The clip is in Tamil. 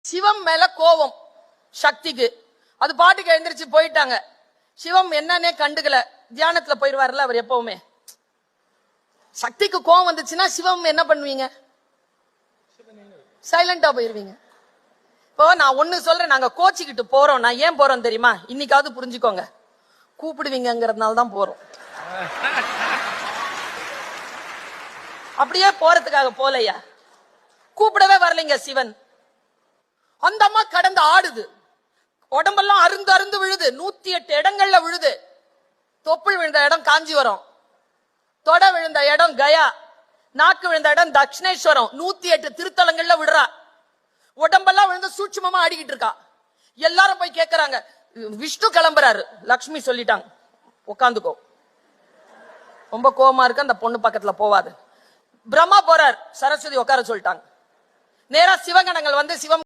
சிவம் மேல கோபம் சக்திக்கு. அது பாட்டுக்கு எழுந்திரிச்சு போயிட்டாங்க. சிவம் என்னன்னே கண்டுக்கல. தியானத்துல போயிருவாருல அவர் எப்பவுமே. சக்திக்கு கோபம் வந்துச்சுன்னா சிவம் என்ன பண்ணுவீங்க? சைலண்டா போயிருவீங்க. இப்போ நான் ஒண்ணு சொல்றேன், நாங்க கோச்சிக்கிட்டு போறோம். நான் ஏன் போறோம் தெரியுமா? இன்னைக்காவது புரிஞ்சுக்கோங்க. கூப்பிடுவீங்கிறதுனால தான் போறோம். அப்படியே போறதுக்காக போலையா? கூப்பிடவே வரலைங்க சிவன். அந்த அம்மா கடந்து ஆடுது. உடம்பெல்லாம் அருந்து அருந்து விழுது. 108 இடங்கள்ல விழுது. தொப்புள் விழுந்த இடம் காஞ்சிவரம், தொட விழுந்த இடம் கயா, நாக்கு விழுந்த இடம் தட்சிணேஸ்வரம். 108 திருத்தலங்கள்ல விடுறா. உடம்பெல்லாம் விழுந்து சூட்சுமமா ஆடிக்கிட்டு இருக்கா. எல்லாரும் போய் கேட்கறாங்க. விஷ்ணு கிளம்புறாரு. லக்ஷ்மி சொல்லிட்டாங்க, உட்காந்துக்கோ, ரொம்ப கோவமா இருக்கு, அந்த பொண்ணு பக்கத்துல போவாது. பிரம்மா போறார், சரஸ்வதி உட்கார சொல்லிட்டாங்க. நேரா சிவகணங்கள் வந்து சிவம்